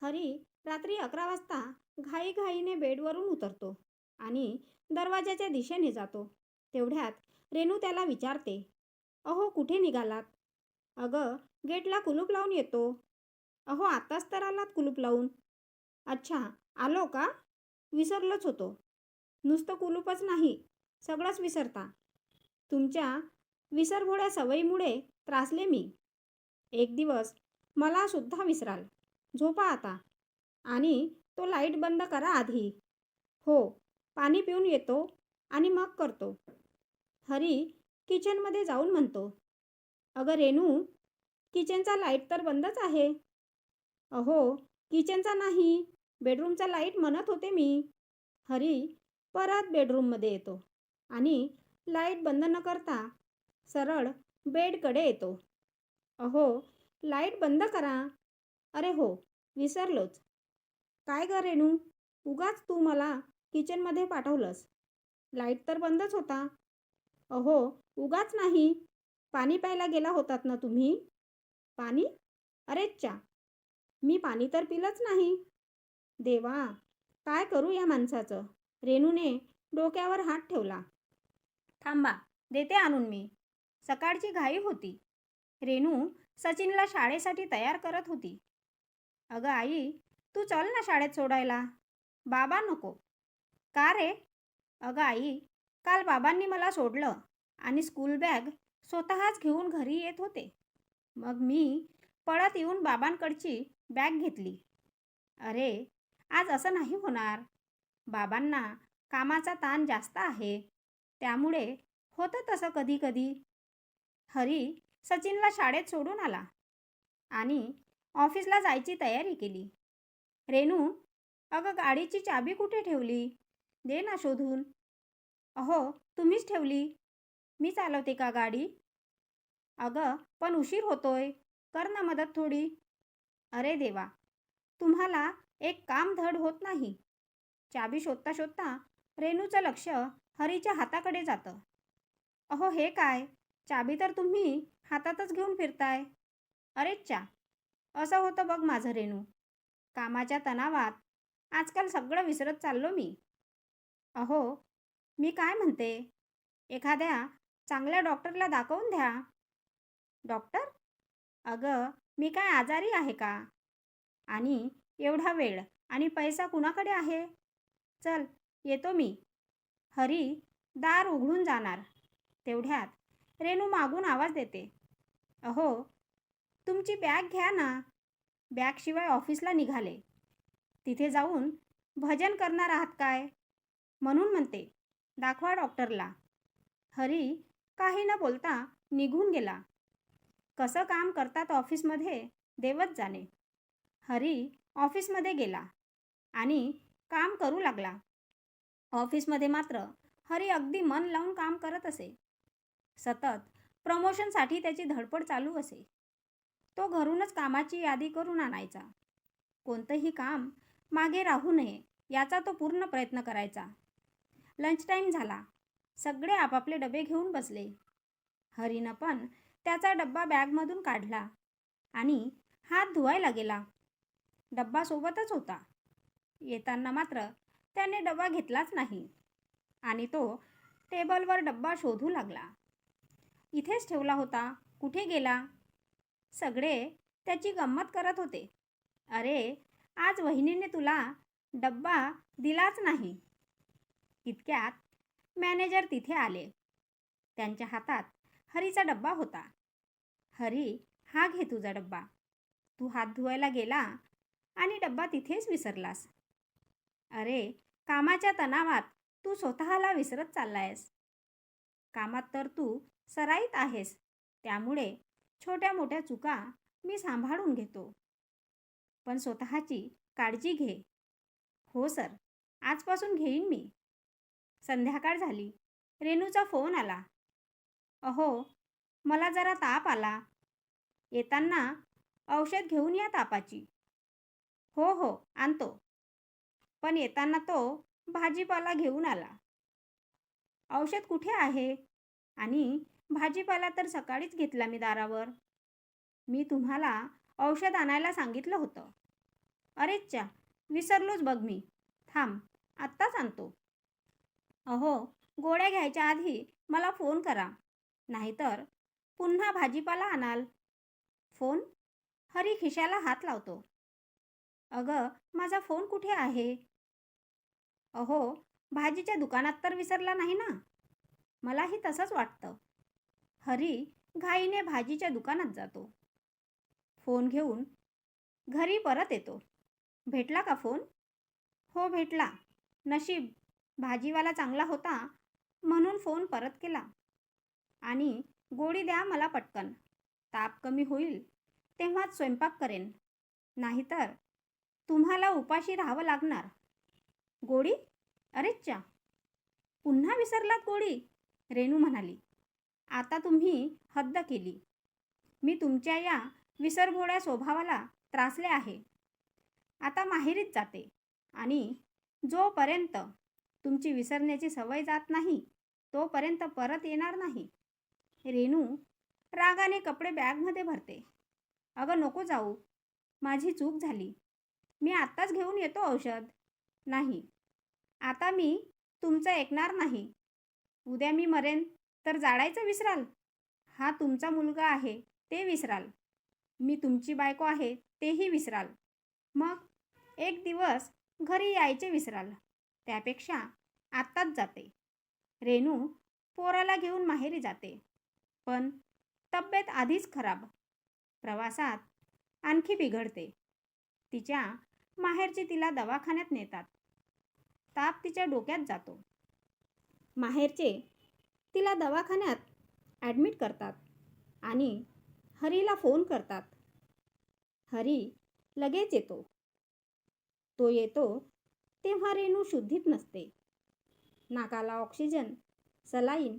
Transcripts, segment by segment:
हरी रात्री 11 वाजता घाईघाईने बेडवरून उतरतो आणि दरवाजाच्या दिशेने जातो. तेवढ्यात रेणू त्याला विचारते, अहो कुठे निघालात? अगं गेटला कुलूप लावून येतो. अहो आताच तर आलात कुलूप लावून. अच्छा, आलो का? विसरलोच होतो. नुसतं कुलूपच नाही, सगळंच विसरता. तुमच्या विसरभोळ्या सवयीमुळे त्रासले मी. एक दिवस मला सुद्धा विसराल. झोपा आता. आणि तो लाईट बंद करा आधी. हो, पाणी पिऊन येतो आणि मग करतो. हरी किचनमध्ये जाऊन म्हणतो, अगं रेणू, किचनचा लाईट तर बंदच आहे. अहो, किचनचा नाही, बेडरूमचा लाईट म्हणत होते मी. हरी परत बेडरूममध्ये येतो आणि लाईट बंद न करता सरळ बेडकडे येतो. अहो, लाईट बंद करा. अरे हो, विसरलोच. काय ग रेणू, उगाच तू मला किचनमध्ये पाठवलंस. लाईट तर बंदच होता. अहो, उगाच नाही. पाणी प्यायला गेला होतात ना तुम्ही? पाणी? अरेच्चा, मी पाणी तर पिलंच नाही. देवा, काय करू या माणसाचं? रेणूने डोक्यावर हात ठेवला. थांबा, देते आणून मी. सकाळची घाई होती. रेणू सचिनला शाळेसाठी तयार करत होती. अगं आई, तू चल ना शाळेत सोडायला. बाबा नको. का रे? अगं आई, काल बाबांनी मला सोडलं आणि स्कूल बॅग स्वतःच घेऊन घरी येत होते. मग मी पळत येऊन बाबांकडची बॅग घेतली. अरे, आज असं नाही होणार. बाबांना कामाचा ताण जास्त आहे, त्यामुळे होतं तसं कधी कधी. हरी सचिनला शाळेत सोडून आला आणि ऑफिसला जायची तयारी केली. रेणू, अगं गाडीची चाबी कुठे ठेवली? दे ना शोधून. अहो, तुम्हीच ठेवली. मी चालवते का गाडी? अगं पण उशीर होतोय, कर ना मदत थोडी. अरे देवा, तुम्हाला एक काम धड होत नाही. चाबी शोधता शोधता रेणूचं लक्ष हरीच्या हाताकडे जातं. अहो हे काय, चाबी तर तुम्ही हातातच घेऊन फिरताय. अरेच्चा, असं होतं बघ माझं रेणू. कामाच्या तणावात आजकाल सगळं विसरत चाललो मी. अहो, मी काय म्हणते, एखाद्या चांगल्या डॉक्टरला दाखवून द्या. डॉक्टर? अगं, मी काय आजारी आहे का? आणि एवढा वेळ आणि पैसा कुणाकडे आहे? चल, येतो मी. हरी दार उघडून जाणार. तेवढ्यात रेणू मागून आवाज देते, अहो, तुमची बॅग घ्या ना. बॅगशिवाय ऑफिसला निघाले. तिथे जाऊन भजन करणार आहात काय? म्हणून म्हणते, दाखवा डॉक्टरला. हरी काही न बोलता निघून गेला. कसं काम करतात ऑफिसमध्ये देवच जाणे. हरी ऑफिसमध्ये गेला आणि काम करू लागला. ऑफिसमध्ये मात्र हरी अगदी मन लावून काम करत असे. सतत प्रमोशनसाठी त्याची धडपड चालू असे. तो घरूनच कामाची यादी करून आणायचा. कोणतंही काम मागे राहू नये याचा तो पूर्ण प्रयत्न करायचा. लंच टाईम झाला. सगळे आपापले डबे घेऊन बसले. हरीनं पण त्याचा डब्बा बॅगमधून काढला आणि हात धुवायला गेला. डब्बा सोबतच होता. येताना मात्र त्याने डबा घेतलाच नाही आणि तो टेबलवर डब्बा शोधू लागला. इथेच ठेवला होता, कुठे गेला? सगळे त्याची गंमत करत होते. अरे, आज वहिनीने तुला डब्बा दिलाच नाही. इतक्यात मॅनेजर तिथे आले. त्यांच्या हातात हरीचा डब्बा होता. हरी, हा घे तुझा डब्बा. तू हात धुवायला गेला आणि डब्बा तिथेच विसरलास. अरे, कामाच्या तणावात तू स्वतःला विसरत चाललायस. कामात तर तू सराईत आहेस, त्यामुळे छोट्या मोठ्या चुका मी सांभाळून घेतो. पण स्वतःची काळजी घे. हो सर, आजपासून घेईन मी. संध्याकाळ झाली. रेणूचा फोन आला. अहो, मला जरा ताप आला. येताना औषध घेऊन या तापाची. हो हो, आणतो. पण येताना तो भाजीपाला घेऊन आला. औषध कुठे आहे? आणि भाजीपाला तर सकाळीच घेतला मी दारावर. मी तुम्हाला औषध आणायला सांगितलं होतं. अरेच्चा, विसरलोच बघ मी. थांब, आत्ताच आणतो. अहो, गोळ्या घ्यायच्या आधी मला फोन करा, नाहीतर पुन्हा भाजीपाला आणाल. फोन? हरी खिशाला हात लावतो. अगं, माझा फोन कुठे आहे? अहो, भाजीच्या दुकानात तर विसरला नाही ना? मलाही तसंच वाटतं. हरी घाईने भाजीच्या दुकानात जातो. फोन घेऊन घरी परत येतो. भेटला का फोन? हो, भेटला. नशीब भाजीवाला चांगला होता म्हणून फोन परत केला. आणि गोळी द्या मला पटकन. ताप कमी होईल तेव्हाच स्वयंपाक करेन. नाहीतर तुम्हाला उपाशी राहावं लागणार. गोळी? अरेच्चा, पुन्हा विसरलात गोळी? रेणू म्हणाली. आता तुम्ही हद्द केली. मी तुमच्या या विसरभोळ्या स्वभावाला त्रासले आहे. आता माहेरीच जाते आणि जोपर्यंत तुमची विसरण्याची सवय जात नाही तोपर्यंत परत येणार नाही. रेणू रागाने कपडे बॅगमध्ये भरते. अगं नको जाऊ, माझी चूक झाली. मी आत्ताच घेऊन येतो औषध. नाही, आता मी तुमचं ऐकणार नाही. उद्या मी मरेन तर जाळायचं विसराल? हा तुमचा मुलगा आहे ते विसराल. मी तुमची बायको आहे तेही विसराल. मग एक दिवस घरी यायचे विसराल. त्यापेक्षा आत्ताच जाते. रेणू पोराला घेऊन माहेरी जाते. पण तब्येत आधीच खराब. प्रवासात आणखी बिघडते. तिच्या माहेरची तिला दवाखान्यात नेतात. ताप तिच्या डोक्यात जातो. माहेरचे तिला दवाखान्यात ॲडमिट करतात आणि हरीला फोन करतात. हरी लगेच येतो. तो येतो तेव्हा रेणू शुद्धीत नसते. नाकाला ऑक्सिजन, सलाईन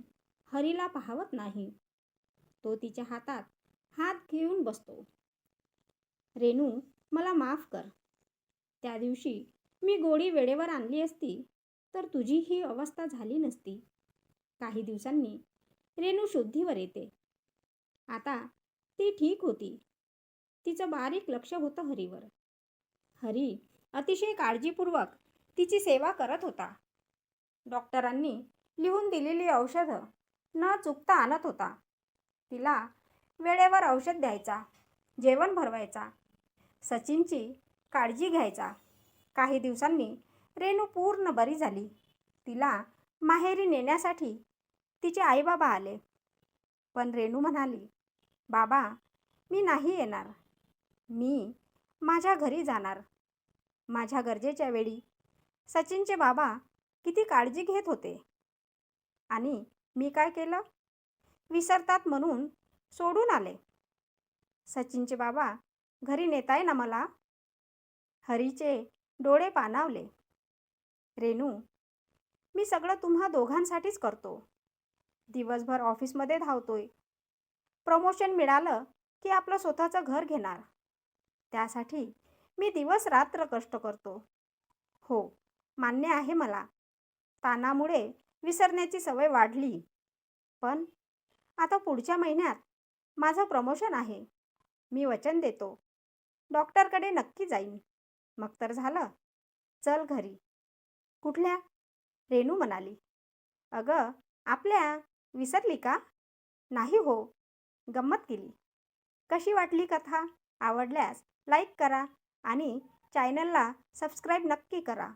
हरीला पाहवत नाही. तो तिच्या हातात हात घेऊन बसतो. रेणू, मला माफ कर. त्या दिवशी मी गोळी वेळेवर आणली असती तर तुझी ही अवस्था झाली नसती. काही दिवसांनी रेणू शुद्धीवर येते. आता ती ठीक होती. तिचं बारीक लक्ष होतं हरीवर. हरी अतिशय काळजीपूर्वक तिची सेवा करत होता. डॉक्टरांनी लिहून दिलेली औषधं न चुकता आणत होता. तिला वेळेवर औषध द्यायचा, जेवण भरवायचा, सचिनची काळजी घ्यायचा. काही दिवसांनी रेणू पूर्ण बरी झाली. तिला माहेरी नेण्यासाठी तिचे आईबाबा आले. पण रेणू म्हणाली, बाबा, मी नाही येणार. मी माझ्या घरी जाणार. माझ्या गरजेच्या वेळी सचिनचे बाबा किती काळजी घेत होते. आणि मी काय केलं? विसरतात म्हणून सोडून आले. सचिनचे बाबा घरी नेताय ना मला? हरीचे डोळे पाणावले. रेणू, मी सगळं तुम्हा दोघांसाठीच करतो. दिवसभर ऑफिसमध्ये धावतोय. प्रमोशन मिळालं की आपलं स्वतःचं घर घेणार. त्यासाठी मी दिवस रात्र कष्ट करतो. हो, मान्य आहे मला. ताणामुळे विसरण्याची सवय वाढली. पण आता पुढच्या महिन्यात माझं प्रमोशन आहे. मी वचन देतो. डॉक्टरकडे नक्की जाईन. मग तर झालं. चल घरी. कुठल्या? रेणू म्हणाली. अगं, आपल्या. विसरली का? नाही हो, गंमत केली. कशी वाटली कथा? आवडल्यास लाईक करा आणि चॅनलला सबस्क्राईब नक्की करा.